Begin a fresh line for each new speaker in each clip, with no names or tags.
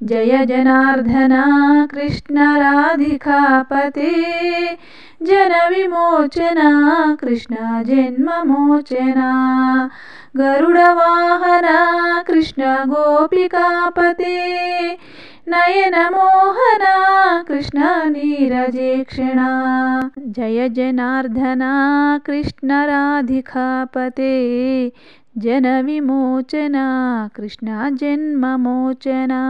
जय जनार्दना कृष्ण राधिकापते जन विमोचना कृष्ण जन्ममोचना गरुडवाहना कृष्ण गोपिकापते नयन मोहना कृष्ण नीरजेक्षणा जय जनार्दना कृष्ण राधिकापते जन विमोचना कृष्ण जन्ममोचना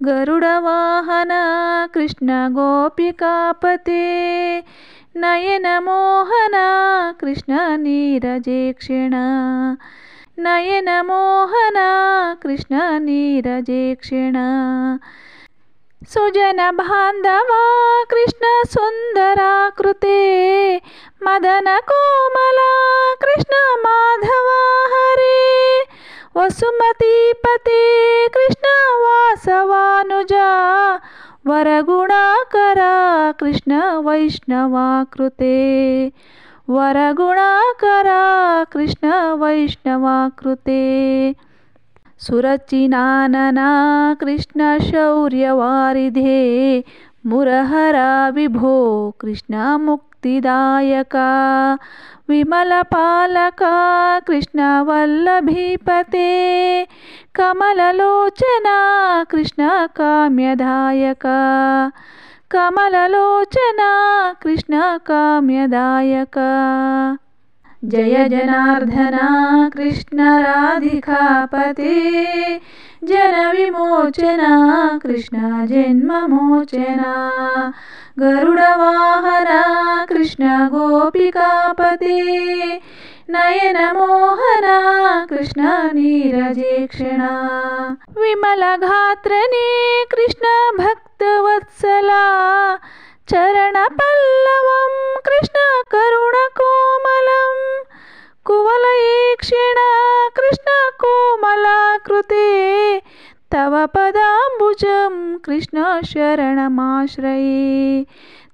गरुडवाहना कृष्ण गोपिकापते नयन मोहना कृष्ण नीरजेक्षणा नयन मोहना कृष्ण नीरजेक्षणा सुजन बांधवा कृष्ण सुंदराकृते मदन कोमला कृष्ण माधवा हरे वसुमतीपते कृष्ण वासवानुजा वरगुणाकरा कृष्ण वैष्णवाकृते वरगुणाकरा कृष्ण वैष्णवाकृते सुरचिनानना कृष्ण शौर्यवारिधे मुरहरा विभो कृष्ण मुक्तिदायका विमलपालका कृष्ण वल्लभीपते कमललोचना कृष्ण काम्यदायका कमललोचना कृष्ण काम्यदायका जय जनार्दना कृष्ण राधिकापते जन विमोचना कृष्ण जन्ममोचना गरुडवाहना कृष्ण गोपिकापते नयन मोहना कृष्ण नीरजेक्षणा विमलगात्रने कृष्ण भक्तवत्सला चरणपल्लवं कृष्ण करुणकोमलं कुवलयेक्षणा कृष्ण कोमलाकृते तव पदाम्बुजं कृष्ण शरणमाश्रये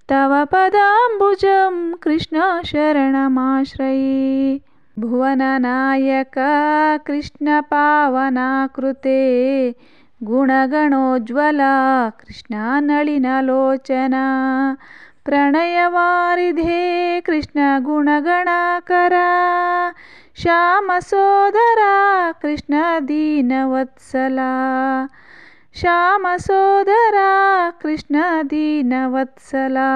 तव पदाम्बुजं कृष्ण शरणमाश्रये भुवननायका कृष्ण पावनाकृते गुणगणोज्ज्वला कृष्ण नलिनलोचना प्रणयवारिधे कृष्ण गुणगणाकरा श्यामसोदरा कृष्ण दीनवत्सला श्यामसोदरा कृष्ण दीनवत्सला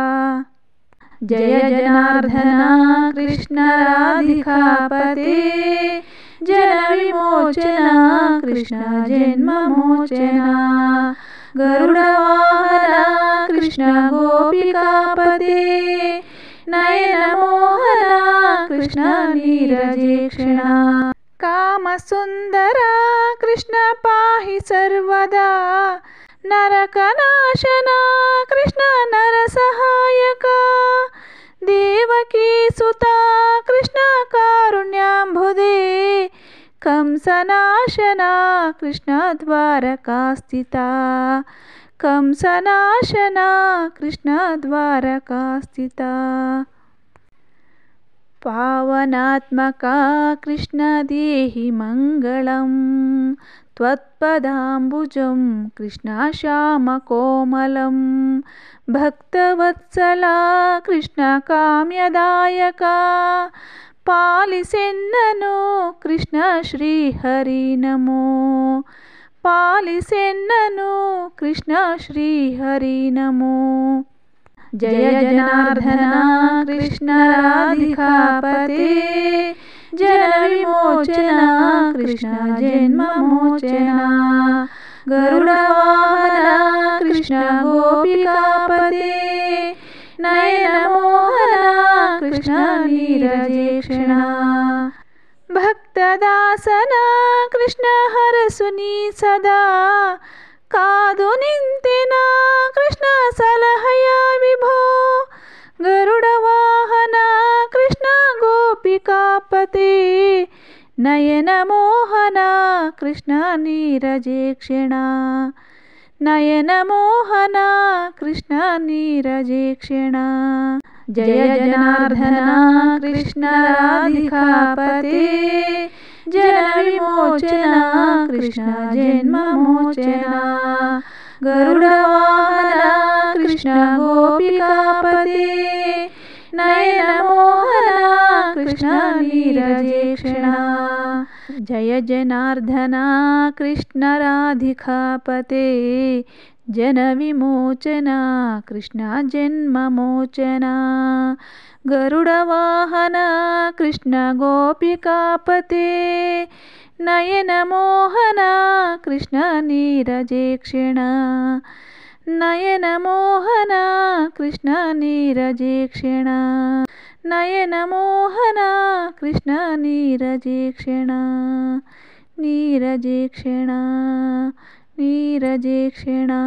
जय जनार्दना कृष्ण राधिकापते जन विमोचना कृष्ण जन्ममोचना गरुडवाहना कृष्ण गोपिकापते नयन मोहना कृष्ण नीरजेक्षणा कामसुन्दरा कृष्ण पाहि सर्वदा नरकनाशना कृष्ण नरसहायका देवकी सुता कृष्ण कारुण्याम्बुदे कंसनाशना कृष्ण द्वारकास्थिता कंसनाशना कृष्ण द्वारकास्थिता पावनात्मका कृष्ण देहि मङ्गलं त्वत्पदाम्बुजं कृष्ण श्यामकोमलं भक्तवत्सला कृष्ण काम्यदायका पालिसेन्ननु कृष्ण श्रीहरि नमो पालिसेन्ननु कृष्ण श्रीहरि नमो जय जनार्दना कृष्ण राधिकापते जन विमोचना कृष्ण जन्ममोचना गरुडवाहना कृष्ण गोपिकापते नयन मोहना कृष्ण नीरजेक्षणा भक्तदासना कृष्ण हरसुनी सदा कादु निंतेना कृष्ण सलहया विभो गरुडवाहना कृष्ण गोपिकापते नयन मोहना कृष्ण नीरजेक्षणा नयन मोहना कृष्ण नीरजेक्षणा जय जनार्दना कृष्ण राधिकापते जनविमोचना कृष्ण जन्ममोचना गरुडवाहना कृष्ण गोपिकापते नयनमोहना कृष्ण नीरजेक्षणा जय जनार्दना कृष्ण राधिकापते जनविमोचना कृष्ण जन्ममोचना गरुडवाहना कृष्ण गोपिकापते नयनमोहना कृष्ण नीरजेक्षणा नयनमोहना कृष्ण नीरजेक्षणा नयनमोहना कृष्ण नीरजेक्षणा नीरजेक्षणा नीरजेक्षणा।